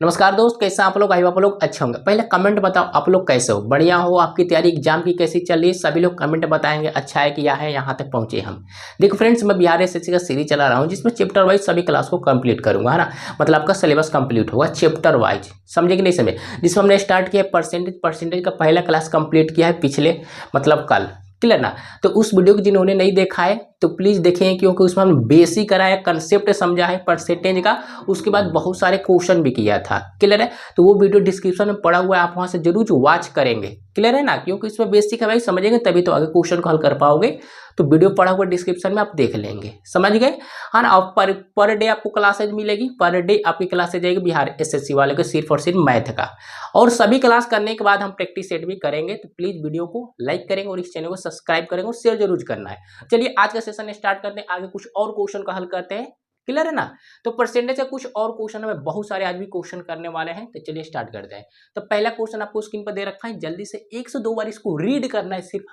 नमस्कार दोस्त, कैसे हैं आप लोग? आई होप आप लोग अच्छे होंगे। पहले कमेंट बताओ आप लोग कैसे हो, बढ़िया हो? आपकी तैयारी एग्जाम की कैसी चल रही है? सभी लोग कमेंट बताएंगे अच्छा है कि या है यहाँ तक पहुंचे हम। देखो फ्रेंड्स, मैं बिहार एसएससी का सीरीज चला रहा हूँ जिसमें चैप्टर वाइज सभी क्लास को कंप्लीट करूंगा, है ना। मतलब आपका सिलेबस कंप्लीट होगा चैप्टर वाइज, समझे कि नहीं समझे। जिसमें हमने स्टार्ट किया परसेंटेज का पहला क्लास कंप्लीट किया है पिछले, मतलब कल। क्लियर ना। तो उस वीडियो को जिन्होंने नहीं देखा है तो प्लीज देखें, क्योंकि उसमें हम बेसिक कराया, कंसेप्ट समझा है परसेंटेज का। उसके बाद बहुत सारे क्वेश्चन भी किया था। क्लियर है। तो वो वीडियो डिस्क्रिप्शन में पड़ा हुआ है, आप वहां से जरूर वॉच करेंगे। क्लियर है ना, क्योंकि इसमें बेसिक है भाई, समझेंगे तभी तो आगे क्वेश्चन को हल कर पाओगे। तो वीडियो पड़ा हुआ डिस्क्रिप्शन में आप देख लेंगे, समझ गए। हाँ ना। और पर डे आपको क्लासेज मिलेगी, पर डे आपकी क्लासेज जाएगी बिहार एसएससी वाले को सिर्फ और सिर्फ मैथ का। और सभी क्लास करने के बाद हम प्रैक्टिस सेट भी करेंगे। तो प्लीज वीडियो को लाइक करेंगे और इस चैनल को सब्सक्राइब करेंगे और शेयर जरूर करना है। चलिए आज का सेशन स्टार्ट करते हैं, आगे कुछ और क्वेश्चन का हल करते हैं। क्लियर है ना। तो परसेंटेज का कुछ और क्वेश्चन में बहुत सारे आज भी क्वेश्चन करने वाले हैं, तो चलिए स्टार्ट करते हैं। तो पहला क्वेश्चन आपको स्क्रीन पर दे रखा है, जल्दी से 1 से 2 बार इसको रीड करना है। सिर्फ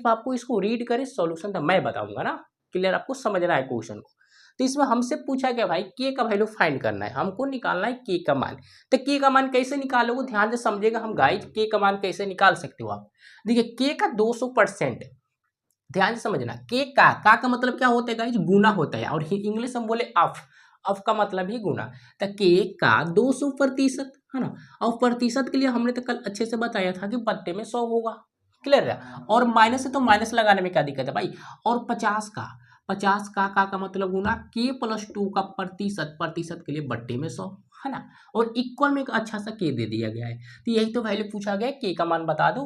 आपको इसको रीड करें, सॉल्यूशन तो मैं बताऊंगा ना। क्लियर, आपको समझना है क्वेश्चन को। तो इसमें हमसे पूछा गया भाई के का वैल्यू फाइंड करना है, हमको निकालना है के का मान। तो के का मान कैसे निकालोगे, ध्यान से समझेगा हम गाइज। के का मान कैसे निकाल सकते हो आप? देखिए के का 200%, ध्यान से समझना। के का मतलब क्या होता है गाइज? गुना होता है। और इंग्लिश में बोले अफ का मतलब ही गुना। तो के का 200%, है ना। और प्रतिशत के लिए हमने तो कल अच्छे से बताया था कि बट्टे में 100 होगा। क्लियर है। और माइनस है तो माइनस लगाने में क्या दिक्कत है भाई। और 50 का मतलब गुना k+2 का प्रतिशत के लिए बट्टे में 100, है ना। और इक्वल में एक अच्छा सा के दे दिया गया है। तो यही तो वैल्यू पूछा गया है, के का मान बता दो।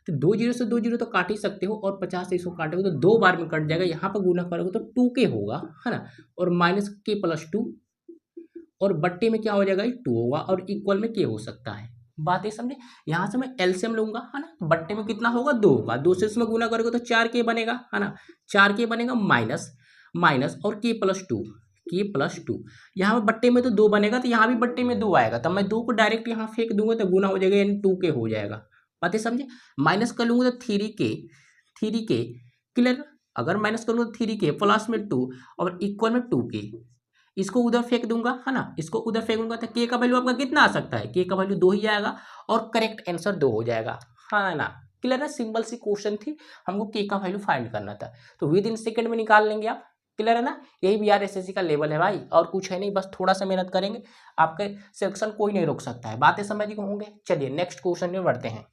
तो 2 जीरो से 2 जीरो तो काट ही सकते हो, और 50 से इसको काटोगे तो 2 बार में कट जाएगा। यहाँ पर गुना करोगे तो 2k होगा, है ना। और माइनस k+2, और बट्टे में क्या हो जाएगा, 2 होगा, और इक्वल में के हो सकता है। बात ये समझे। यहाँ से मैं एलसीएम लूंगा, है ना। तो बट्टे में कितना होगा, 2 होगा। 2 से इसमें गुना करोगे तो 4k बनेगा, है ना। 4k बनेगा माइनस माइनस और k+2 यहाँ पर बट्टे में तो 2 बनेगा, तो यहाँ भी बट्टे में 2 आएगा। तब मैं 2 को डायरेक्ट यहाँ फेंक दूंगा तो गुना हो जाएगा, यानी 2k हो जाएगा। बातें समझे। माइनस कर लूंगा तो 3k। क्लियर। अगर माइनस करूंगा तो 3k प्लस में 2 और इक्वल में 2k। इसको उधर फेंक दूंगा, है ना। इसको उधर फेंकूंगा तो के का वैल्यू आपका कितना आ सकता है, के का वैल्यू 2 ही आएगा। और करेक्ट आंसर 2 हो जाएगा, हाँ ना। क्लियर है। सिंपल सी क्वेश्चन थी, हमको के का वैल्यू फाइंड करना था। तो विद इन सेकंड में निकाल लेंगे आप। क्लियर है ना। यही बिहार एसएससी का लेवल है भाई, और कुछ है नहीं, बस थोड़ा सा मेहनत करेंगे, आपके सिलेक्शन कोई नहीं रोक सकता है। बातें समझ गए होंगे। चलिए नेक्स्ट क्वेश्चन में बढ़ते हैं।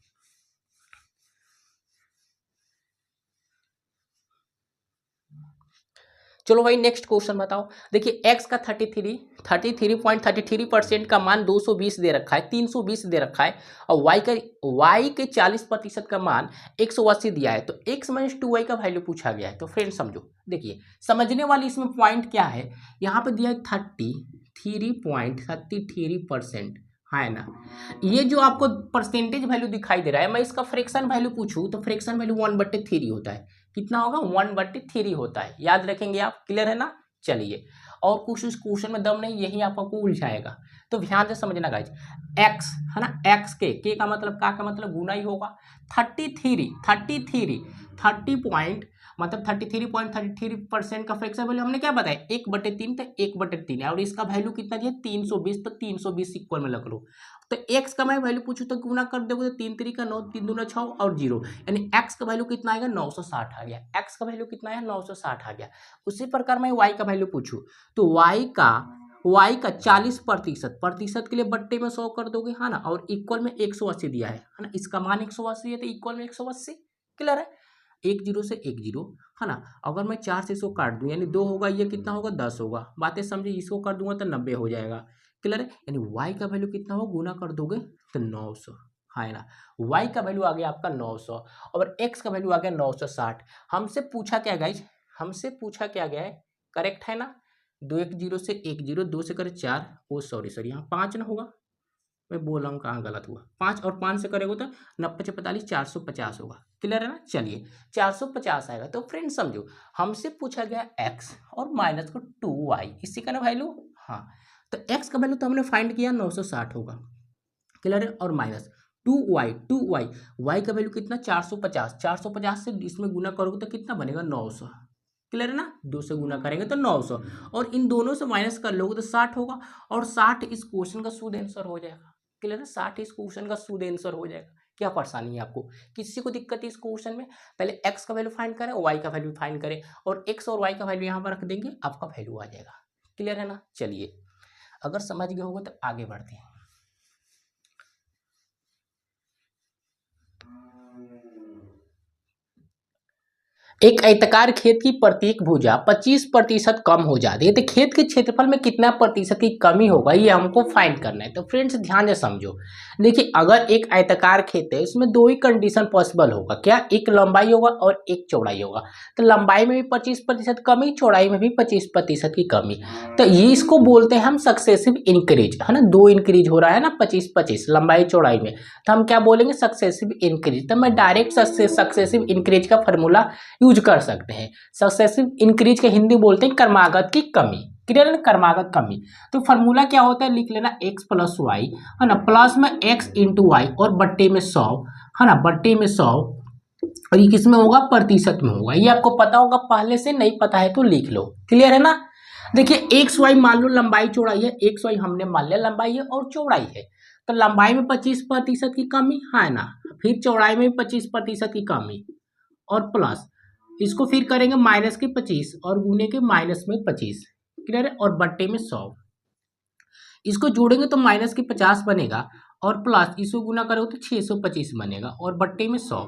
चलो भाई नेक्स्ट क्वेश्चन बताओ। देखिए x का 33.33% का मान 220 दे रखा है, 320 दे रखा है। और y के 40% का मान 180 दिया है। तो x माइनस 2y का वैल्यू पूछा गया है। तो फ्रेंड समझो, देखिए समझने वाली इसमें पॉइंट क्या है। यहाँ पे दिया है 33.33%, है ना। ये जो आपको परसेंटेज वैल्यू दिखाई दे रहा है, मैं इसका फ्रैक्शन वैल्यू पूछूं तो फ्रैक्शन वैल्यू 1/3 होता है। कितना होगा, 1/3 होता है। याद रखेंगे आप। क्लियर है ना। चलिए, और कुछ इस क्वेश्चन में दम नहीं, यही आपको उलझाएगा। तो ध्यान से समझना गाइज। x, है ना। x के का मतलब का मतलब गुना ही होगा। 33.30% का फ्रैक्शन वैल्यू हमने क्या बताया, 1/3। तो 1/3 है, और इसका वैल्यू कितना है, 320। तो 320 इक्वल में लग लो। तो x का मैं वैल्यू पूछूं तो गुना कर दोगे तो 3 3 का 9, 3 दूना 6 और 0, यानी x का वैल्यू कितना आएगा, 960 आ गया। x का वैल्यू कितना है, 960 आ गया। उसी प्रकार मैं y का वैल्यू पूछूं तो y का 40% के लिए बट्टे में 100 कर दोगे, है ना। और इक्वल में 180 दिया है ना। इसका मान 180 है तो इक्वल में 180। क्लियर है। 1 जीरो से 1 जीरो, है ना। अगर मैं 4 से इसको काट दूं यानी 2 होगा, ये कितना होगा, 10 होगा। बातें समझे। इसको कर दूंगा तो 90 हो जाएगा। क्लियर है। यानी y का वैल्यू कितना हो, गुना कर दोगे तो 900, है ना। y का वैल्यू आ गया आपका 900, और x का वैल्यू आ गया 960। हमसे पूछा क्या गाइज, हमसे पूछा क्या गया है, करेक्ट है ना। 2 1 जीरो से 1 जीरो, 2 से करे 4, ओ सॉरी यहाँ 5 ना होगा, मैं बोल रहा हूँ कहाँ गलत हुआ। 5 और 5 से करेगा तो 90 45 450 होगा। क्लियर है ना। चलिए 450 आएगा। तो फ्रेंड समझो, हमसे पूछा गया x और माइनस को 2y, इसी का ना वैल्यू। हाँ, तो x का वैल्यू तो हमने फाइंड किया 960 होगा। क्लियर है। और माइनस 2y का वैल्यू कितना, 450 से इसमें गुना करोगे तो कितना बनेगा, 900। क्लियर है ना, 2 से गुना करेंगे तो 900, और इन दोनों से माइनस कर लोगे तो 60 होगा, और 60 इस क्वेश्चन का शुद्ध आंसर हो जाएगा। क्लियर है, 60 इस क्वेश्चन का शुद्ध आंसर हो जाएगा। क्या परेशानी है आपको, किसी को दिक्कत है इस क्वेश्चन में? पहले x का वैल्यू फाइंड करें, y का वैल्यू फाइंड करें, और x और y का वैल्यू यहाँ पर रख देंगे, आपका वैल्यू आ जाएगा। क्लियर है ना, चलिए अगर समझ गए होगा तो आगे बढ़ते हैं। एक आयताकार खेत की प्रत्येक भुजा 25% कम हो जाती है, तो खेत के क्षेत्रफल में कितना प्रतिशत की कमी होगा ये हमको फाइंड करना है। तो फ्रेंड्स ध्यान से समझो, देखिए अगर एक आयताकार खेत है इसमें दो ही कंडीशन पॉसिबल होगा, क्या, एक लंबाई होगा और एक चौड़ाई होगा। तो लंबाई में भी 25% कमी, चौड़ाई में भी 25% की कमी, तो ये इसको बोलते हैं हम सक्सेसिव इंक्रीज, है ना, दो इंक्रीज हो रहा है ना 25-25 लंबाई चौड़ाई में, तो हम क्या बोलेंगे, सक्सेसिव इंक्रीज। तो मैं डायरेक्ट सक्सेसिव इंक्रीज का फॉर्मूला यूज कर सकते हैं। सक्सेसिव इंक्रीज के हिंदी बोलते हैं क्रमागत की कमी। क्लियर है, क्रमागत कमी। तो फॉर्मूला क्या होता है, लिख लेना x प्लस वाई, है ना, प्लस में x इंटू वाई और बट्टे में 100, है ना, बट्टे में 100, और ये किस में होगा, प्रतिशत में होगा। ये आपको पता होगा, पहले से नहीं पता है तो लिख लो। क्लियर है ना, देखिए एक्स वाई मान लो लंबाई चौड़ाई है, एक्स वाई हमने मान लिया लंबाई है और चौड़ाई है, तो लंबाई में 25% की कमी है ना, फिर चौड़ाई में 25% की कमी, और प्लस इसको फिर करेंगे माइनस के 25 और गुने के माइनस में 25। क्लियर है, और बट्टे में 100, इसको जोड़ेंगे तो माइनस के 50 बनेगा, और प्लस इसको गुना करोगे तो 625 बनेगा, और बट्टे में 100।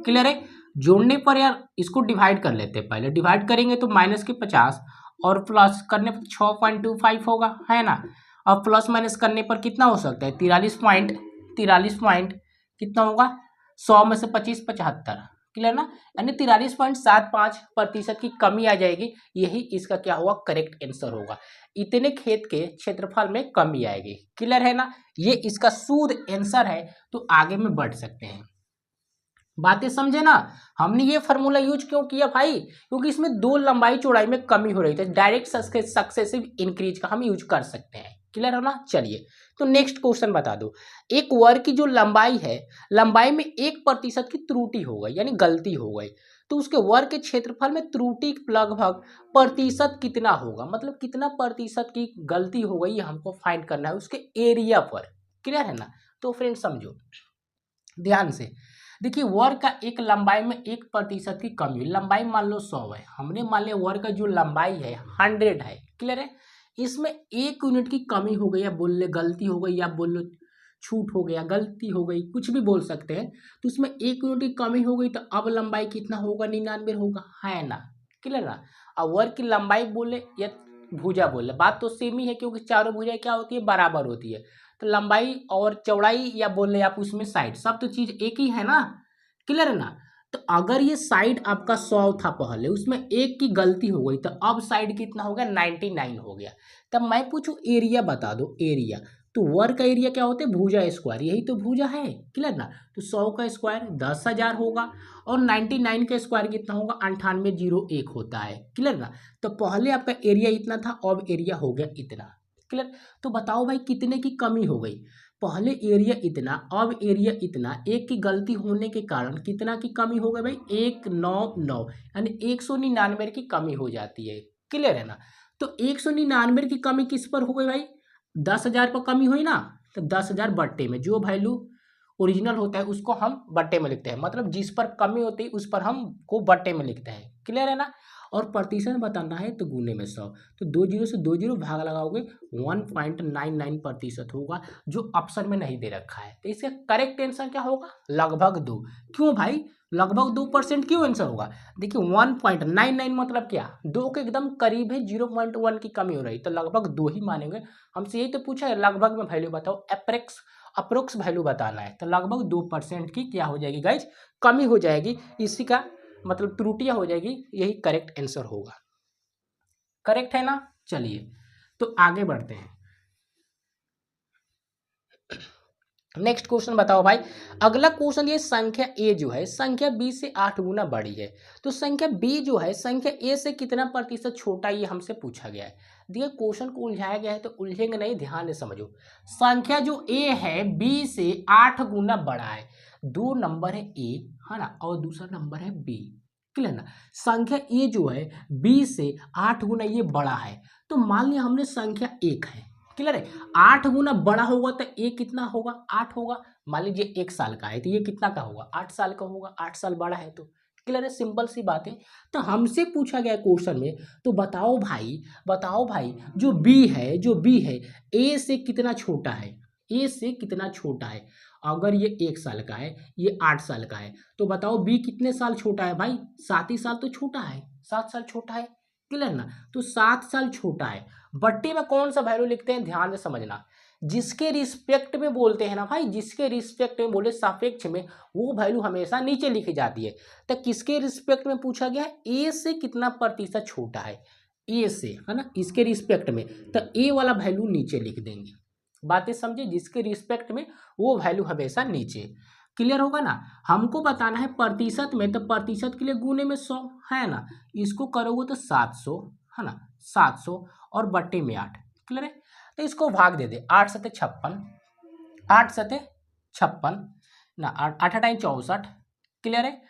क्लियर है, जोड़ने पर यार इसको डिवाइड कर लेते हैं, पहले डिवाइड करेंगे तो माइनस के 50 और प्लस करने पर 6.25 होगा, है ना, और प्लस माइनस करने पर कितना हो सकता है, 43 पॉइंट कितना होगा, 100 में से 25 75। क्लियर ना, यानी 43.75% की कमी आ जाएगी, यही इसका क्या हुआ, करेक्ट आंसर होगा। इतने खेत के क्षेत्रफल में कमी आएगी। क्लियर है ना, ये इसका शुद्ध आंसर है। तो आगे में बढ़ सकते हैं, बातें समझे ना। हमने ये फार्मूला यूज क्यों किया भाई, क्योंकि इसमें दो लंबाई चौड़ाई में कमी हो रही थी, डायरेक्ट सक्सेसिव इंक्रीज का हम यूज कर सकते हैं। क्लियर है ना, चलिए तो नेक्स्ट क्वेश्चन बता दो। एक वर्ग की जो लंबाई है, लंबाई में 1% की त्रुटि हो गई, यानी गलती हो गई, तो उसके वर्ग के क्षेत्रफल में त्रुटि लगभग प्रतिशत कितना होगा, मतलब कितना प्रतिशत की गलती हो गई, ये हमको फाइंड करना है उसके एरिया पर। क्लियर है ना, तो फ्रेंड समझो ध्यान से, देखिए वर्ग का एक लंबाई में 1% की कमी, लंबाई मान लो 100 है, हमने मान लिया वर्ग का जो लंबाई है 100 है। क्लियर है, इसमें 1 यूनिट की कमी हो गई, या बोल ले गलती हो गई, या बोल लो छूट हो गया, गलती हो गई, कुछ भी बोल सकते हैं, तो इसमें 1 यूनिट की कमी हो गई, तो अब लंबाई कितना होगा, 99 होगा, है ना। क्लियर ना, अब वर्ग की लंबाई बोले या भुजा बोले, बात तो सेम ही है, क्योंकि चारों भुजाएं क्या होती है, बराबर होती है, तो लंबाई और चौड़ाई या बोल रहे आप उसमें साइड, सब तो चीज एक ही है ना। क्लियर है ना, तो अगर ये साइड आपका 100 था पहले, उसमें 1 की गलती हो गई, तो अब साइड कितना हो गया, 99 हो गया। तब मैं पूछूं एरिया बता दो, एरिया, तो वर्ग का एरिया क्या होता है, भुजा स्क्वायर, यही तो भुजा है। क्लियर ना, तो 100 का स्क्वायर 10,000 होगा, और 99 का स्क्वायर कितना होगा, 9801 होता है। क्लियर ना, तो पहले आपका एरिया इतना था, अब एरिया हो गया इतना। क्लियर, तो बताओ भाई कितने की कमी हो गई, पहले एरिया इतना, अब एरिया इतना, 1 की गलती होने के कारण कितना की कमी हो गई भाई, 199, यानी 199 की कमी हो जाती है। क्लियर है ना, तो 199 की कमी किस पर हो गई भाई, 10,000 पर कमी हुई ना, तो 10,000 बट्टे में जो वैल्यू ओरिजिनल होता है उसको हम बट्टे में लिखते हैं, मतलब जिस पर कमी होती है उस पर हम को बट्टे में लिखते हैं। क्लियर है ना, और प्रतिशत बताना है तो गुने में 100, तो 2 जीरो से 2 जीरो भाग लगाओगे 1.99% होगा, जो ऑप्शन में नहीं दे रखा है। तो इसका करेक्ट आंसर क्या होगा, लगभग 2। क्यों भाई, लगभग 2% क्यों आंसर होगा, देखिए 1.99 मतलब क्या, 2 के एकदम करीब है, 0.1 की कमी हो रही, तो लगभग 2 ही मानेंगे। हमसे यही तो पूछा है, लगभग में वैल्यू बताओ, अप्रोक्स वैल्यू बताना है, तो लगभग 2% की क्या हो जाएगी गाइज, कमी हो जाएगी, इसी का मतलब त्रुटियां हो जाएगी, यही करेक्ट आंसर होगा। करेक्ट है ना, चलिए तो आगे बढ़ते हैं। नेक्स्ट क्वेश्चन बताओ भाई, अगला क्वेश्चन, ये संख्या ए जो है संख्या बी से 8 गुना बड़ी है, तो संख्या बी जो है संख्या ए से कितना प्रतिशत छोटा, ये हमसे पूछा गया है। देखिए क्वेश्चन को उलझाया गया है, तो उलझेंगे नहीं, ध्यान से समझो। संख्या जो ए है बी से 8 गुना बड़ा है, 2 नंबर है ए, है ना, और दूसरा नंबर है बी। क्लियर ना। संख्या ए जो है बी से 8 गुना ये बड़ा है, तो मान लिया हमने संख्या 1 है, क्लियर है। 8 गुना बड़ा होगा तो ए कितना होगा, 8 होगा। मान लीजिए 1 साल का है तो ये कितना का होगा, 8 साल का होगा, 8 साल बड़ा है तो, क्लियर है, सिंपल सी बात है। तो हमसे पूछा गया क्वेश्चन में, तो बताओ भाई जो बी है ए से कितना छोटा है, ए से कितना छोटा है। अगर ये 1 साल का है, ये 8 साल का है, तो बताओ बी कितने साल छोटा है भाई, 7 ही साल तो छोटा है, 7 साल छोटा है, क्लियर ना। तो 7 साल छोटा है, बट्टे में कौन सा वैल्यू लिखते हैं, ध्यान से समझना। जिसके रिस्पेक्ट में बोलते हैं ना भाई, जिसके रिस्पेक्ट में बोले सापेक्ष में, वो वैल्यू हमेशा नीचे लिखी जाती है। तो किसके रिस्पेक्ट में पूछा गया है, ए से कितना प्रतिशत छोटा है, ए से, है ना, इसके रिस्पेक्ट में, तो ए वाला वैल्यू नीचे लिख देंगे। बातें समझे, जिसके रिस्पेक्ट में वो वैल्यू हमेशा नीचे, क्लियर होगा ना। हमको बताना है प्रतिशत में, तो प्रतिशत के लिए गुने में 100 है ना, इसको करोगे तो 700 है ना, 700 और बट्टे में 8, क्लियर है। तो इसको भाग दे दे, 8 सते 56, 8 सते 56 ना, 8 8 64, क्लियर है।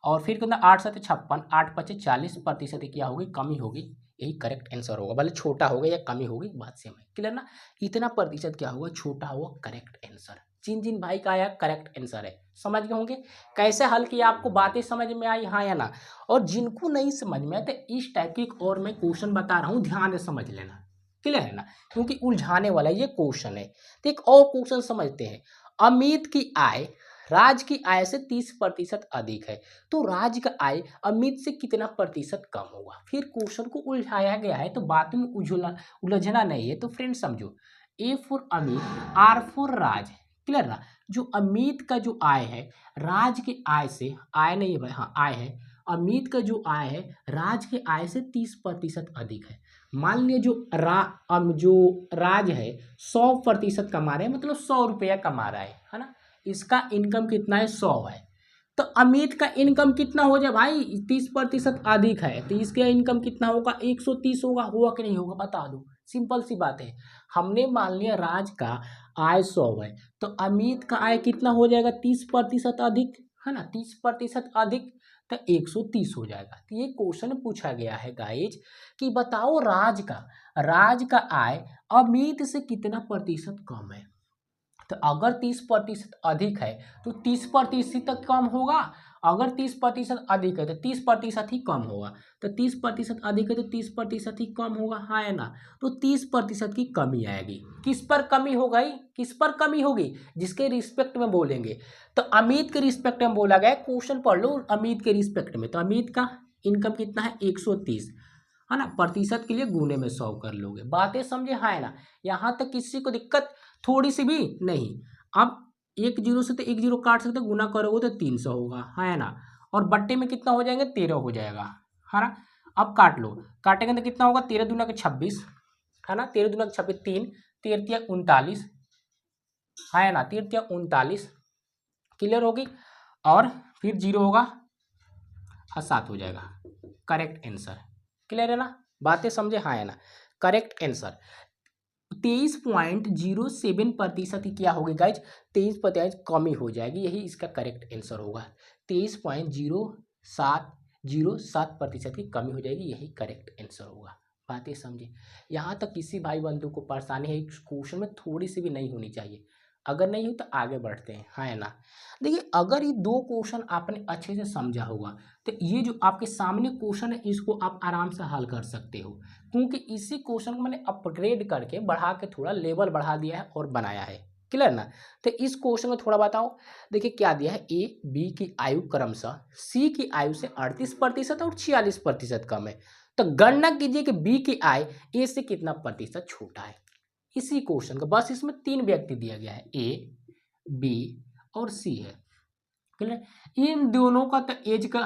और फिर कितना, 8 सते 56, 8 पचे 40, प्रतिशत क्या होगी, कमी होगी, यही करेक्ट आंसर होगा। भले छोटा होगा या कमी होगी, बात सेम है, क्लियर ना। इतना प्रतिशत क्या होगा, छोटा होगा, करेक्ट आंसर। जिन भाई का आया करेक्ट आंसर है, समझ गए होंगे कैसे हल किया, आपको बातें समझ में आई, हाँ या ना। और जिनको नहीं समझ में आए तो इस टाइप की और मैं क्वेश्चन बता रहा हूँ, ध्यान से समझ लेना, क्लियर है ना, क्योंकि उलझाने वाला ये क्वेश्चन है। तो एक और क्वेश्चन समझते हैं। अमित की आय राज की आय से 30% अधिक है, तो राज का आय अमित से कितना प्रतिशत कम होगा। फिर क्वेश्चन को उलझाया गया है, तो बात में उलझना नहीं है। तो फ्रेंड समझो, A for Amit, R for Raj, clear ना। जो अमित का जो आय है राज के आय से, आय नहीं है भाई, हाँ आय है, अमित का जो आय है राज के आय से 30% अधिक है। मान लिया जो राज है 100% कमा रहे हैं, मतलब 100 रुपया कमा रहा है ना, इसका इनकम कितना है, 100 है। तो अमित का इनकम कितना हो जाए भाई, 30% अधिक है, तो इसका इनकम कितना होगा, 130 होगा कि नहीं होगा, बता दो, सिंपल सी बात है। हमने मान लिया राज का आय 100 है, तो अमित का आय कितना हो जाएगा, 30% अधिक, है ना, 30% अधिक, तो 130 हो जाएगा। तो ये क्वेश्चन पूछा गया है गाइज कि बताओ राज का आय अमित से कितना प्रतिशत कम है। तो अगर 30% अधिक है तो 30% तक कम होगा, अगर 30% अधिक है तो 30% ही कम होगा, तो 30% अधिक है तो 30% ही कम होगा, हाँ है ना। तो 30% की कमी आएगी, किस पर कमी हो गई, किस पर कमी होगी, जिसके रिस्पेक्ट में बोलेंगे। तो अमित के रिस्पेक्ट में बोला गया, क्वेश्चन पढ़ लो अमित के रिस्पेक्ट में। तो अमित का इनकम कितना है, 130, है ना, प्रतिशत के लिए गुने में 100 कर लोगे, बातें समझे, हाँ है ना। यहाँ तक किसी को दिक्कत थोड़ी सी भी नहीं। अब 1 0 से तो 1 0 काट सकते, गुना करोगे तो 300 होगा, है ना। और बट्टे में कितना हो जाएंगे, 13 हो जाएगा, है ना। अब काट लो, काटेंगे तो कितना होगा, 13 दूना के 26, है ना, 13 दूना के 26, 3 13 तिया 39, है ना, 13 तिया 39, क्लियर होगी। और फिर 0 होगा और 7 हो जाएगा, करेक्ट आंसर, क्लियर है ना, बातें समझे, हाँ है ना, करेक्ट आंसर। 23.07% क्या होगी गाइज, 23% कमी हो जाएगी, यही इसका करेक्ट आंसर होगा। 23.0707% की कमी हो जाएगी, यही करेक्ट आंसर होगा, बातें समझे। यहाँ तक किसी भाई बंधु को परेशानी है इस क्वेश्चन में, थोड़ी सी भी नहीं होनी चाहिए। अगर नहीं हो तो आगे बढ़ते हैं, हाँ है ना। देखिए अगर ये 2 क्वेश्चन आपने अच्छे से समझा होगा तो ये जो आपके सामने क्वेश्चन है इसको आप आराम से हल कर सकते हो, क्योंकि इसी क्वेश्चन को मैंने अपग्रेड करके बढ़ा के थोड़ा लेवल बढ़ा दिया है और बनाया है, क्लियर ना। तो इस क्वेश्चन में थोड़ा बताओ, देखिए क्या दिया है, ए बी की आयु क्रमशः सी की आयु से 38% और 46% कम है। तो गणना कीजिए कि बी की आय ए से कितना प्रतिशत छोटा है। इसी क्वेश्चन का बस इसमें 3 व्यक्ति दिया गया है, ए बी और सी है, क्लियर। इन दोनों का तो एज का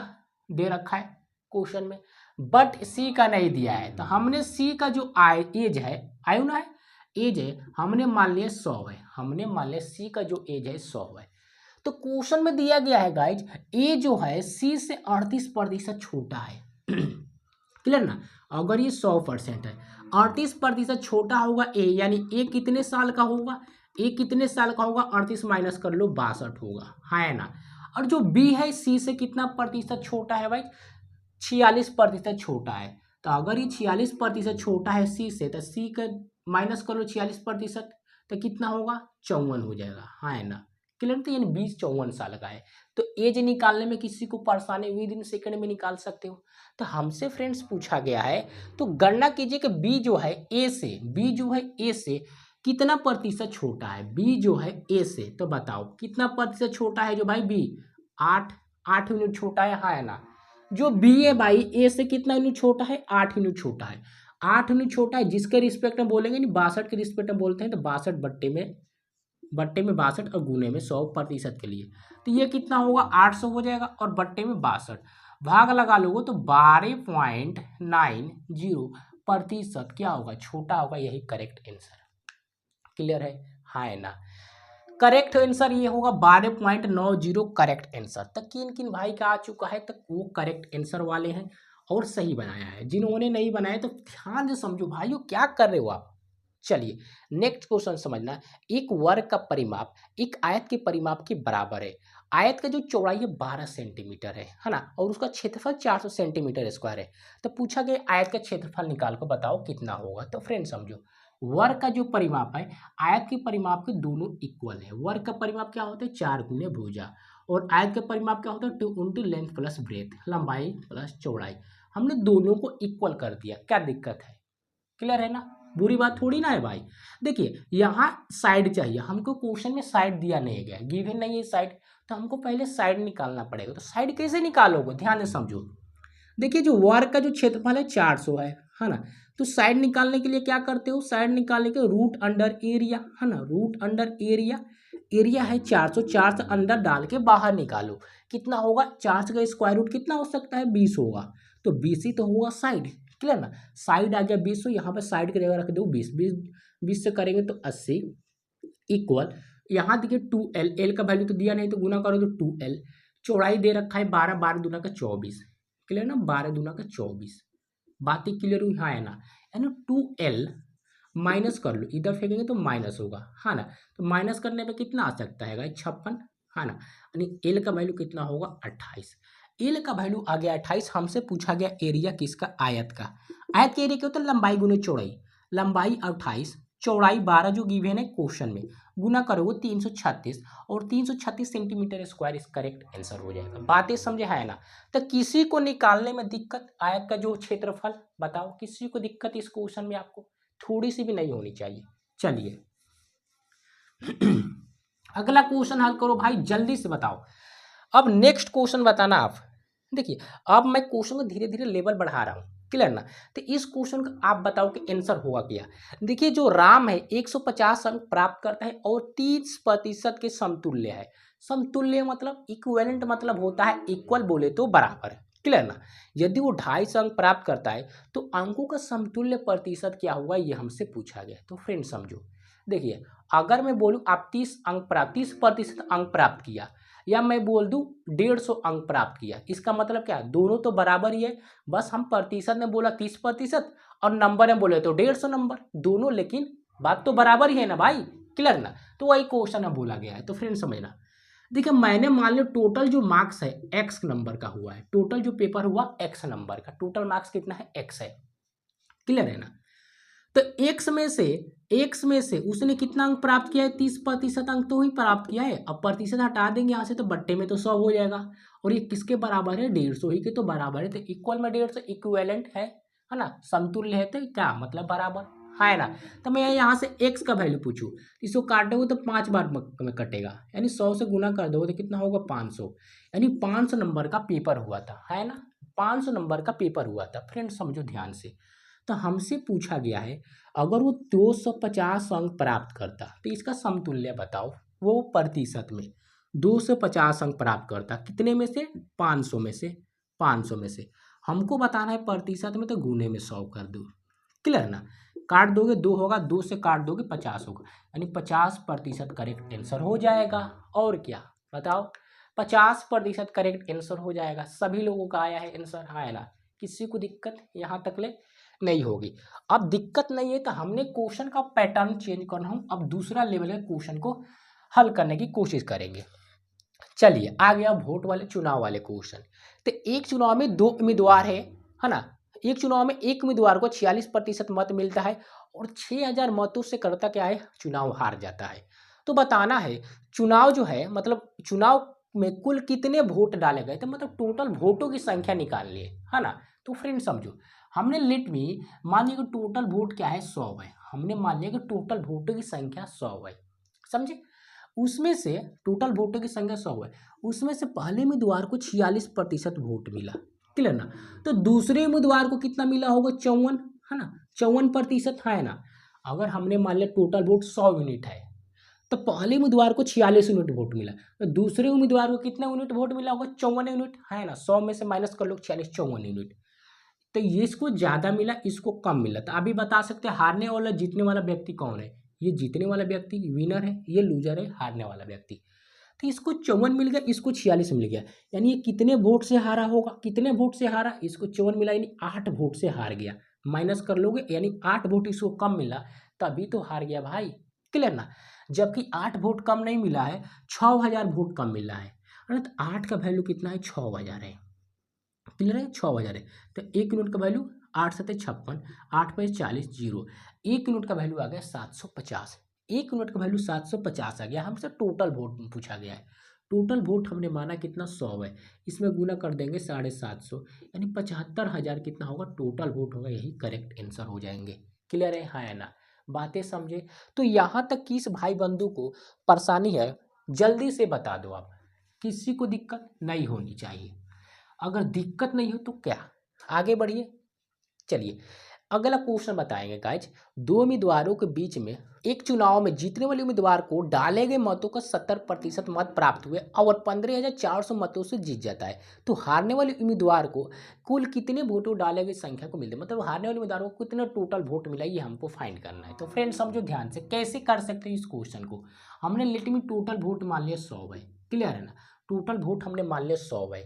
दे रखा है क्वेश्चन में, बट सी का नहीं दिया है। तो हमने सी का जो एज है, आयु ना है, एज है, हमने मान लिया 100 है, हमने मान लिया सी का जो एज है 100 है। तो क्वेश्चन में दिया गया है गाइज, ए जो है सी से 38% छोटा है, क्लियर ना। अगर ये 100% है, 38% छोटा होगा ए, यानी ए कितने साल का होगा, ए कितने साल का होगा, 38 माइनस कर लो 62 होगा, हाँ है ना। और जो बी है सी से कितना प्रतिशत छोटा है भाई, 46% छोटा है। तो अगर ये 46% छोटा है सी से, तो सी का माइनस कर लो 46%, तो कितना होगा 54 हो जाएगा, हाँ है ना। क्लियर, तो यानी 20-54 साल का है। तो एज निकालने में किसी को परेशानी विद इन सेकंड में निकाल सकते हो। तो हमसे फ्रेंड्स पूछा गया है, तो गणना कीजिए कि बी जो है ए से, बी जो है ए से कितना प्रतिशत छोटा है, बी जो है ए से। तो बताओ कितना प्रतिशत छोटा है जो भाई बी, 8 यूनिट छोटा है, हाँ है ना। जो बी है भाई ए से कितना यूनिट छोटा है, 8 यूनिट छोटा है। 8 यूनिट छोटा है, जिसके रिस्पेक्ट में बोलेंगे नहीं 62 के रिस्पेक्ट में बोलते हैं, तो 62 बट्टे में 62 और गुने में 100% के लिए। तो ये कितना होगा 800 हो जाएगा, और बट्टे में 62 भाग लगा लोगे तो 12.90% क्या होगा, छोटा होगा, यही करेक्ट आंसर। क्लियर है, हाँ है ना। करेक्ट आंसर ये होगा 12.90 करेक्ट आंसर। तक किन किन भाई का आ चुका है, तक वो करेक्ट आंसर वाले हैं और सही बनाया है। जिन्होंने नहीं बनाया तो ध्यान से समझो भाइयों, क्या कर रहे हो आप। चलिए नेक्स्ट क्वेश्चन समझना। एक वर्ग का परिमाप एक आयत के परिमाप के बराबर है। आयत का जो चौड़ाई है 12 सेंटीमीटर है ना, और उसका क्षेत्रफल 400 सेंटीमीटर स्क्वायर है। तो पूछा गया आयत का क्षेत्रफल निकाल कर बताओ कितना होगा। तो फ्रेंड समझो, वर्ग का जो परिमाप है, आयत के परिमाप के दोनों इक्वल है। वर्ग का परिमाप क्या होता है, 4 गुने भुजा, और आयत का परिमाप क्या होता है, 2 × लेंथ प्लस ब्रेथ, लंबाई प्लस चौड़ाई। हमने दोनों को इक्वल कर दिया, क्या दिक्कत है। क्लियर है ना, बुरी बात थोड़ी ना है भाई। देखिए यहाँ साइड चाहिए हमको, क्वेश्चन में साइड दिया नहीं गया, गिवन नहीं है साइड, तो हमको पहले साइड निकालना पड़ेगा। तो साइड कैसे निकालोगे, ध्यान से समझो। देखिए जो वर्ग का जो क्षेत्रफल है 400 है ना। तो साइड निकालने के लिए क्या करते हो, साइड निकालने के रूट अंडर एरिया, है ना, रूट अंडर एरिया। एरिया है 400, 4 से अंदर डाल के बाहर निकालो, कितना होगा, 4 का स्क्वायर रूट कितना हो सकता है, 20 होगा। तो 20 ही तो होगा साइड। क्लियर ना, साइड आ गया 20, यहाँ पे साइड की जगह रख दो 20, 20 से करेंगे तो 80 इक्वल, यहाँ देखिए 2l, एल का वैल्यू तो दिया नहीं तो गुना करो तो 2l। चौड़ाई दे रखा है 12, 12 दूना का 24। क्लियर ना, 12 दूना का 24। बात ही क्लियर हुई, हाँ है ना। यानी 2l माइनस कर लो, इधर फेंकेंगे तो माइनस होगा, हाँ ना। तो माइनस करने पे कितना आ सकता है, 56, हाँ ना। यानी एल का वैल्यू कितना होगा, 28। एल का वैल्यू आ गया 28। हमसे पूछा गया एरिया किसका, आयत का। आयत का एरिया क्या होता है, लंबाई गुने चौड़ाई। लंबाई 28, चौड़ाई 12 जो गिवन है क्वेश्चन में, गुना करोगे 336, और 336 सेंटीमीटर स्क्वायर इस करेक्ट आंसर हो जाएगा। बातें समझे है ना। तो किसी को निकालने में दिक्कत, आयत का जो क्षेत्रफल बताओ, किसी को दिक्कत इस क्वेश्चन में आपको थोड़ी सी भी नहीं होनी चाहिए। चलिए अगला क्वेश्चन हल करो भाई, जल्दी से बताओ। अब नेक्स्ट क्वेश्चन बताना आप। देखिए अब मैं क्वेश्चन को धीरे धीरे लेवल बढ़ा रहा हूँ, क्लियर ना। तो इस क्वेश्चन का आप बताओ कि आंसर होगा क्या। देखिए जो राम है 150 अंक प्राप्त करता है और 30% के समतुल्य है। समतुल्य मतलब इक्विवेलेंट, मतलब होता है इक्वल बोले तो बराबर, क्लियर ना। यदि वो 250 अंक प्राप्त करता है तो अंकों का समतुल्य प्रतिशत क्या होगा, ये हमसे पूछा गया। तो फ्रेंड समझो, देखिए अगर मैं बोलूँ आप 30% अंक प्राप्त किया, या मैं बोल दूं 150 अंक प्राप्त किया, इसका मतलब क्या, दोनों तो बराबर ही है। बस हम प्रतिशत में बोला 30% और नंबर में बोले तो 150 नंबर, दोनों लेकिन बात तो बराबर ही है ना भाई, क्लियर ना। तो वही क्वेश्चन में बोला गया है। तो फ्रेंड समझना, देखिए मैंने मान लो टोटल जो मार्क्स है एक्स नंबर का हुआ है, टोटल जो पेपर हुआ एक्स नंबर का, टोटल मार्क्स कितना है, एक्स है, क्लियर है ना। तो एक्स में से उसने कितना अंक प्राप्त किया है, 30% अंक तो ही प्राप्त किया है। अब प्रतिशत हटा देंगे यहाँ से तो बट्टे में तो 100 हो जाएगा, और ये किसके बराबर है, 150 ही के तो बराबर है। तो इक्वल में 150 इक्विवेलेंट है ना, समतुल्य है, तो क्या मतलब बराबर है ना। तो मैं यहाँ से एक्स का वैल्यू पूछूँ, इसको काटोगे तो 5 बार में कटेगा, यानी 100 से गुना कर दोगे तो कितना होगा, 500। यानी 500 नंबर का पेपर हुआ था, है ना, 500 नंबर का पेपर हुआ था। फ्रेंड समझो ध्यान से, तो हमसे पूछा गया है अगर वो 250 अंक प्राप्त करता तो इसका समतुल्य बताओ। वो प्रतिशत में 250 अंक प्राप्त करता, कितने में से, 500 में से, 500 में से। हमको बताना है प्रतिशत में, तो गुने में 100 कर दो, क्लियर ना। काट दोगे 2 होगा, 2 से काट दोगे 50 होगा, यानी 50% करेक्ट आंसर हो जाएगा। और क्या बताओ, 50% करेक्ट आंसर हो जाएगा। सभी लोगों का आया है आंसर, हाँ है ना, किसी को दिक्कत यहाँ तक ले नहीं होगी। अब दिक्कत नहीं है तो हमने क्वेश्चन का पैटर्न चेंज करना हो, अब दूसरा लेवल के क्वेश्चन को हल करने की कोशिश करेंगे। चलिए आ गया वोट वाले चुनाव वाले क्वेश्चन। तो एक चुनाव में दो उम्मीदवार है ना। एक चुनाव में एक उम्मीदवार को 46% मत मिलता है और 6000 मतों से करता क्या है, चुनाव हार जाता है। तो बताना है चुनाव जो है, मतलब चुनाव में कुल कितने वोट डाले गए थे, मतलब टोटल वोटों की संख्या निकालनी है ना। तो फ्रेंड समझो, हमने लेट में मान लिया कि टोटल वोट क्या है 100 है। हमने मान लिया कि टोटल वोटों की संख्या 100 है, समझे। उसमें से टोटल वोटों की संख्या 100 है, उसमें से पहले उम्मीदवार को 46% वोट मिला, क्लियर ना। तो दूसरे उम्मीदवार को कितना मिला होगा, 54, है ना, 54% है ना। अगर हमने मान लिया टोटल वोट 100 यूनिट है, तो पहले उम्मीदवार को 46 यूनिट वोट मिला, तो दूसरे उम्मीदवार को कितना यूनिट वोट मिला होगा, 54 यूनिट, है ना। 100 में से माइनस कर लो 46, 54 यूनिट। तो ये इसको ज़्यादा मिला, इसको कम मिला। तो अभी बता सकते हैं हारने वाला जीतने वाला व्यक्ति कौन है। ये जीतने वाला व्यक्ति विनर है, ये लूजर है हारने वाला व्यक्ति। तो इसको 54 मिल गया, इसको 46 मिल गया, यानी ये कितने वोट से हारा होगा, कितने वोट से हारा, इसको 54 मिला यानी 8 वोट से हार गया। माइनस कर लोगे यानी 8 वोट इसको कम मिला, तभी तो हार गया भाई, क्लियर ना। जबकि 8 वोट कम नहीं मिला है, 6000 वोट कम मिला है। तो 8 का वैल्यू कितना है, 6000 है, क्लियर है, 6000 है। तो एक यूनिट का वैल्यू 8 सत्ते 56, 8 पे 40, जीरो। एक यूनिट का वैल्यू आ गया 750, एक यूनिट का वैल्यू 750 आ गया। हमसे टोटल वोट पूछा गया है, टोटल वोट हमने माना कितना 100 है, इसमें गुना कर देंगे 750, यानी 75,000 कितना होगा टोटल वोट होगा, यही करेक्ट आंसर हो जाएंगे। क्लियर है, हाँ है ना, बातें समझे। तो यहाँ तक किस भाई बंधु को परेशानी है जल्दी से बता दो आप, किसी को दिक्कत नहीं होनी चाहिए। अगर दिक्कत नहीं हो तो क्या, आगे बढ़िए। चलिए अगला क्वेश्चन बताएंगे गाइज। दो उम्मीदवारों के बीच में एक चुनाव में जीतने वाले उम्मीदवार को डाले गए मतों का 70% मत प्राप्त हुए और 15,400 मतों से जीत जाता है, तो हारने वाले उम्मीदवार को कुल कितने वोटों डाले गए संख्या को मिलते हैं, मतलब हारने वाले उम्मीदवार को कितना टोटल वोट मिला, ये हमको फाइंड करना है। तो फ्रेंड समझो ध्यान से कैसे कर सकते हैं इस क्वेश्चन को। हमने लेट में टोटल वोट मान लिया 100 है, क्लियर है ना, टोटल वोट हमने मान लिया 100 है।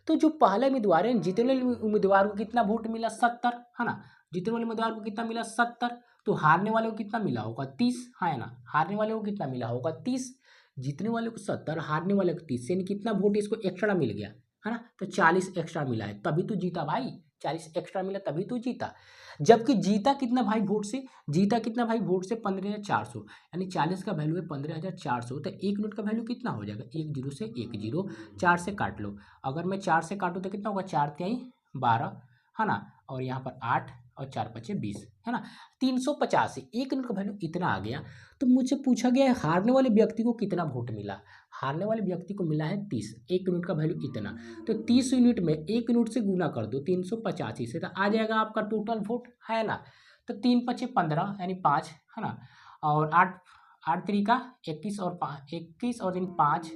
तो जो पहला उम्मीदवार है, जीतने वाले उम्मीदवार को कितना वोट मिला, 70, है ना। जीतने वाले उम्मीदवार को कितना मिला, 70। तो हारने वाले को कितना मिला होगा, 30, है ना। हारने वाले को कितना मिला होगा, 30। जीतने वाले को 70, हारने वाले को 30, यानी कितना वोट इसको एक्स्ट्रा मिल गया, है ना। तो 40 एक्स्ट्रा मिला है, तभी तो जीता भाई, 40 एक्स्ट्रा मिला तभी तो जीता। जबकि जीता कितना भाई वोट से, जीता कितना भाई वोट से 15,400, यानी 40 का वैल्यू है 15,400। तो एक यूनिट का वैल्यू कितना हो जाएगा, एक जीरो से एक जीरो, 4 से काट लो। अगर मैं 4 से काटूँ तो कितना होगा, 4 तिहाई 12, है ना, और यहाँ पर 8 और 4 पचे 20, है ना। 385, एक यूनिट का वैल्यू इतना आ गया। तो मुझसे पूछा गया है हारने वाले व्यक्ति को कितना वोट मिला, हारने वाले व्यक्ति को मिला है 30, एक यूनिट का वैल्यू इतना। तो 30 यूनिट में एक यूनिट से गुना कर दो 385 से, तो आ जाएगा आपका टोटल वोट, है ना। तो 3 पचे 15 यानी 5, है ना, और 8, 8 तरीका 21 और 5, 21 और 5,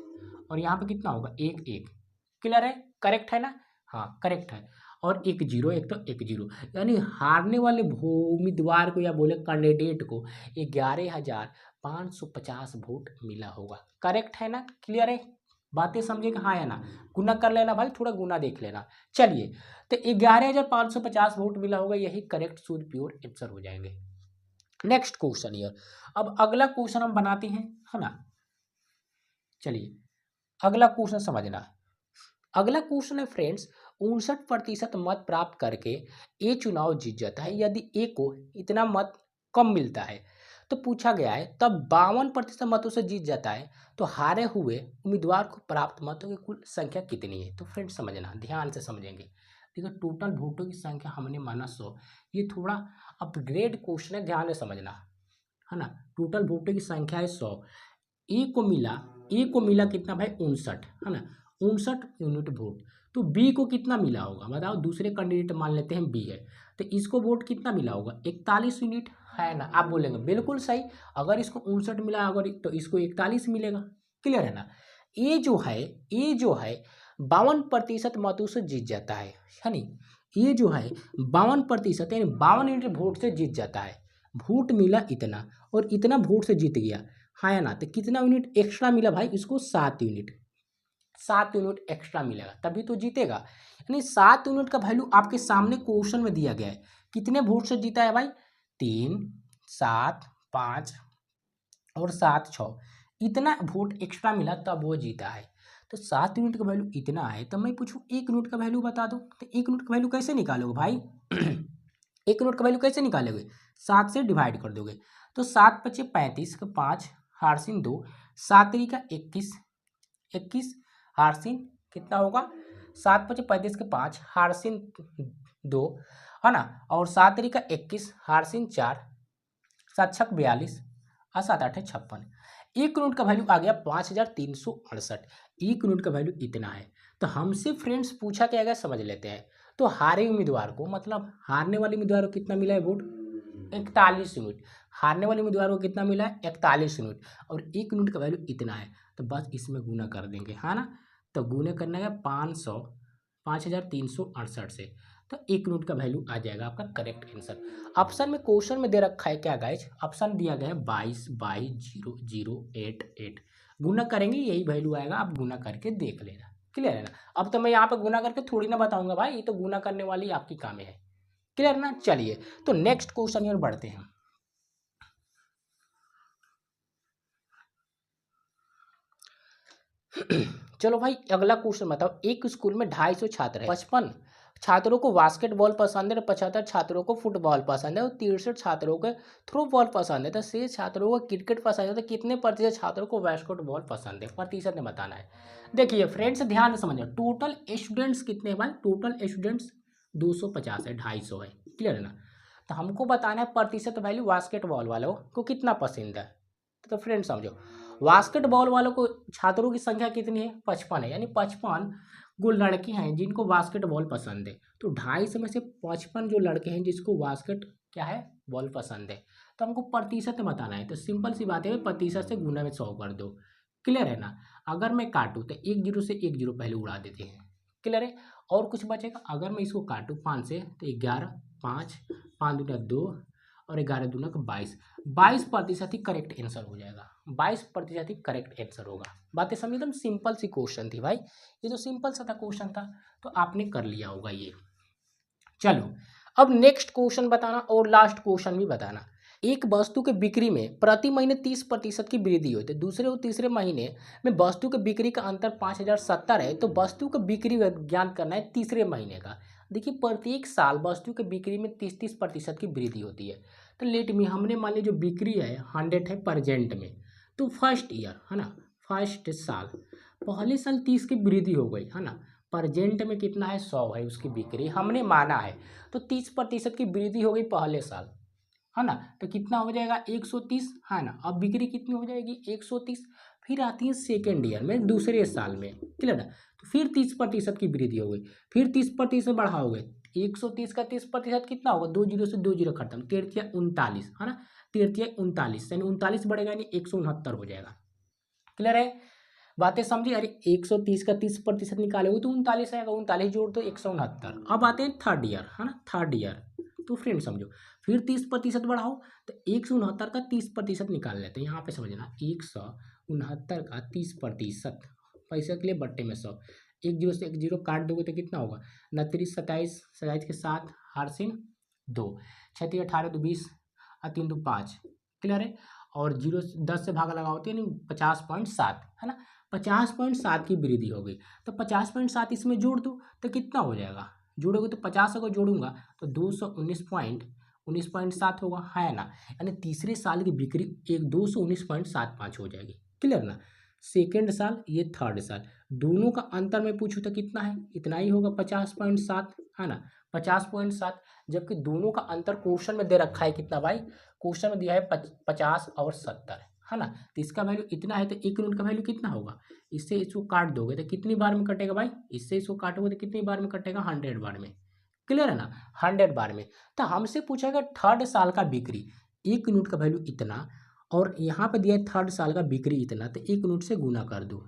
और यहाँ पे कितना होगा, एक एक, क्लियर है, करेक्ट है ना, हाँ करेक्ट है। और एक जीरो, एक तो एक जीरो, यानी हारने वाले उम्मीदवार को या बोले कैंडिडेट को 11,550 वोट मिला होगा, करेक्ट है ना, क्लियर है, बातें समझे कि हाँ है ना। गुना कर लेना भाई, थोड़ा गुना देख लेना। चलिए तो 11,550 वोट मिला होगा, यही करेक्ट शुद्ध प्योर आंसर हो जाएंगे। नेक्स्ट क्वेश्चन ये, अब अगला क्वेश्चन हम बनाते हैं, है ना। चलिए अगला क्वेश्चन समझना। अगला क्वेश्चन है फ्रेंड्स, 59% मत प्राप्त करके ए चुनाव जीत जाता है, यदि ए को इतना मत कम मिलता है। तो पूछा गया है तब 52% मतों से जीत जाता है, तो हारे हुए उम्मीदवार को प्राप्त मतों की कुल संख्या कितनी है। तो फ्रेंड्स समझना, ध्यान से समझेंगे। देखो टोटल वोटों की संख्या हमने माना 100, ये थोड़ा अपग्रेड क्वेश्चन है, ध्यान से समझना, है ना। टोटल वोटों की संख्या है 100, ए को मिला, ए को मिला कितना भाई 59, है ना, 59 यूनिट वोट। तो बी को कितना मिला होगा बताओ, दूसरे कैंडिडेट मान लेते हैं बी है, तो इसको वोट कितना मिला होगा 41 यूनिट, है ना। आप बोलेंगे बिल्कुल सही, अगर इसको 59 मिला अगर तो इसको 41 मिलेगा, क्लियर है ना। ए जो है, ए जो है 52% मतों से जीत जाता है नहीं, ये जो है 52% यानी 52 यूनिट वोट से जीत जाता है। वोट मिला इतना और इतना वोट से जीत गया, हाँ या ना। तो कितना यूनिट एक्स्ट्रा मिला भाई, इसको 7 यूनिट, 7 यूनिट एक्स्ट्रा मिलेगा तभी तो जीतेगा। यानी 7 यूनिट का वैल्यू आपके सामने क्वेश्चन में दिया गया है, कितने वोट से जीता है भाई, 3, 7, 5 और 7, 6, इतना वोट एक्स्ट्रा मिला तब वो जीता है। तो 7 यूनिट का वैल्यू इतना है, तो मैं पूछूँ 1 यूनिट का वैल्यू बता दो, तो 1 यूनिट का वैल्यू कैसे निकालोगे भाई? 1 यूनिट का वैल्यू कैसे निकालोगे? 7 से डिवाइड कर दोगे। तो 7 पचे 35 का 5 हार्सिन 2, 7 3 का 21, 21 हार्सिन कितना होगा? 7 पचे 35 का 5 हार्सिन 2 है ना, और 7 3 का 21 हार्सिन 4, 7 छक 42 और 7 8 56। 1 यूनिट का वैल्यू आ गया 5368। 1 यूनिट का वैल्यू इतना है। तो हमसे फ्रेंड्स पूछा क्या गया समझ लेते हैं। तो हारे उम्मीदवार को, मतलब हारने वाले उम्मीदवार को कितना मिला है वोट? 41 यूनिट। हारने वाले उम्मीदवार को कितना मिला है? 41 यूनिट। और 1 यूनिट का वैल्यू इतना है, तो बस इसमें गुना कर देंगे, है ना। तो गुना करना है 5368 से, तो 1 यूनिट का वैल्यू आ जाएगा आपका करेक्ट आंसर। ऑप्शन में क्वेश्चन में दे रखा है क्या गाइज? ऑप्शन दिया गया है 22/0088। गुना करेंगे यही वैल्यू आएगा, आप गुना करके देख लेना। क्लियर है ना। अब तो मैं यहाँ पे गुना करके थोड़ी ना बताऊंगा भाई, ये तो गुना करने वाली आपकी काम है। क्लियर ना। चलिए तो नेक्स्ट क्वेश्चन की ओर बढ़ते हैं। चलो भाई अगला क्वेश्चन बताओ। एक स्कूल में 250 छात्र है, 55 छात्रों को बास्केटबॉल पसंद है, 75 छात्रों को फुटबॉल पसंद है और 63 छात्रों को थ्रो बॉल पसंद है। तो 6 छात्रों को क्रिकेट पसंद है, तो कितने प्रतिशत छात्रों को बास्केटबॉल पसंद है? प्रतिशत में बताना है। देखिए फ्रेंड्स ध्यान से समझो, टोटल स्टूडेंट्स कितने हैं भाई? टोटल स्टूडेंट्स 250 है, 250 है। क्लियर है ना। तो हमको बताना है प्रतिशत वैल्यू बास्केटबॉल वालों को कितना पसंद है। तो फ्रेंड्स समझो, बास्केटबॉल वालों को छात्रों की संख्या कितनी है? 55 है, यानी 55 वो लड़के हैं जिनको बास्केटबॉल पसंद है। तो 250 में से 55 जो लड़के हैं जिसको बास्केट क्या है? बॉल पसंद है। तो हमको प्रतिशत में बताना है, तो सिंपल सी बात है, प्रतिशत से गुना में 100 कर दो। क्लियर है ना। अगर मैं काटूँ तो 1 जीरो से 1 जीरो पहले उड़ा देते हैं। क्लियर है। और कुछ बचेगा? अगर मैं इसको काटूँ 5 से तो 11, 5 5 दूना 2 और 11 दूना 22, 22% ही करेक्ट आंसर हो जाएगा। 22% ही करेक्ट आंसर होगा। बातें समझ, एकदम सिंपल सी क्वेश्चन थी भाई, ये तो सिंपल सा था क्वेश्चन था, तो आपने कर लिया होगा ये। चलो अब नेक्स्ट क्वेश्चन बताना और लास्ट क्वेश्चन भी बताना। एक वस्तु के बिक्री में प्रति महीने 30% की वृद्धि होती है, दूसरे और तीसरे महीने में वस्तु के बिक्री का अंतर 5070 है, तो वस्तु का बिक्री ज्ञात करना है तीसरे महीने का। देखिए प्रत्येक साल वस्तु के बिक्री में 30% की वृद्धि होती है। तो लेट में हमने मान ली जो बिक्री है 100 है प्रेजेंट में, तो फर्स्ट ईयर है ना, फर्स्ट साल, पहले साल 30 की वृद्धि हो गई है ना, प्रेजेंट में कितना है? 100 है उसकी बिक्री, हमने माना है। तो 30% की वृद्धि हो गई पहले साल, है ना, तो कितना हो जाएगा? 130, है ना। अब बिक्री कितनी हो जाएगी? 130। फिर आती है सेकेंड ईयर में, दूसरे साल में। क्लियर ना। तो फिर 30% की वृद्धि हो गई, फिर 30% बढ़ाओगे, 130 का 30% कितना होगा? 2 जीरो से 2 जीरो खत्म, 3 39, है ना, 3 39 यानी 39 बढ़ेगा, यानी 169 हो जाएगा। क्लियर है। बातें समझी। अरे 130 का 30% निकालोगे तो 39 आएगा, 39 जोड़ तो 169। अब आते हैं थर्ड ईयर, है ना, थर्ड ईयर। तो फ्रेंड समझो, फिर 30% बढ़ाओ, तो 169 का 30% निकाल लेते हैं। यहाँ पे समझना, 169 का 30%, पैसे के लिए बट्टे में 100, 1 जीरो से 1 जीरो काट दोगे तो कितना होगा? 29 27, 27 के 7 हार्सिन 2, 6 18 2 20 और 3 2 5। क्लियर है। और जीरो 10 से भागा लगाओ तो यानी 50.7, है ना, 50.7 की वृद्धि हो गई। तो 50.7 इसमें जोड़ दो तो कितना हो जाएगा? जोड़ोगे तो 50 अगर जोड़ूंगा तो 219.7 होगा, है ना। यानी तीसरे साल की बिक्री 219.75 हो जाएगी। क्लियर ना। सेकेंड साल, ये थर्ड साल, दोनों का अंतर मैं पूछूँ तो कितना है? इतना ही होगा, 50.7, है ना, 50.7। जबकि दोनों का अंतर क्वेश्चन में दे रखा है कितना भाई? क्वेश्चन में दिया है 50 और 70, है ना। तो इसका वैल्यू इतना है, तो 1 यूनिट का वैल्यू कितना होगा? इससे इसको काट दोगे तो कितनी बार में कटेगा भाई? इससे इसको काटोगे तो कितनी बार में कटेगा? 100 बार में। क्लियर है ना, 100 बार में। तो हमसे पूछेगा थर्ड साल का बिक्री, 1 यूनिट का वैल्यू इतना, और यहाँ पे दिया है थर्ड साल का बिक्री इतना, तो 1 यूनिट से गुना कर दो।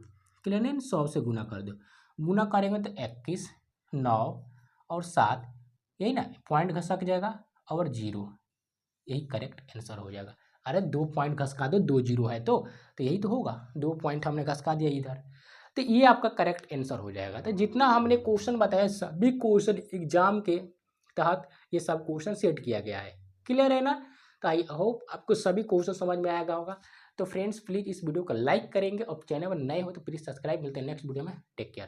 क्लियर है, 100 से गुना कर दो। गुना करेंगे तो 21, 9 और 7, यही ना, पॉइंट घसक जाएगा और 0, यही करेक्ट आंसर हो जाएगा। अरे 2 पॉइंट घसका दो, 2 जीरो है तो यही तो होगा, 2 पॉइंट हमने घसका दिया इधर, तो ये आपका करेक्ट आंसर हो जाएगा। तो जितना हमने क्वेश्चन बताया सभी क्वेश्चन एग्जाम के तहत ये सब क्वेश्चन सेट किया गया है। क्लियर है ना। तो आई होप आपको सभी क्वेश्चन समझ में आएगा होगा। तो फ्रेंड्स प्लीज़ इस वीडियो को लाइक करेंगे और चैनल पर नए हो तो प्लीज़ सब्सक्राइब। मिलते हैं नेक्स्ट वीडियो में, टेक केयर।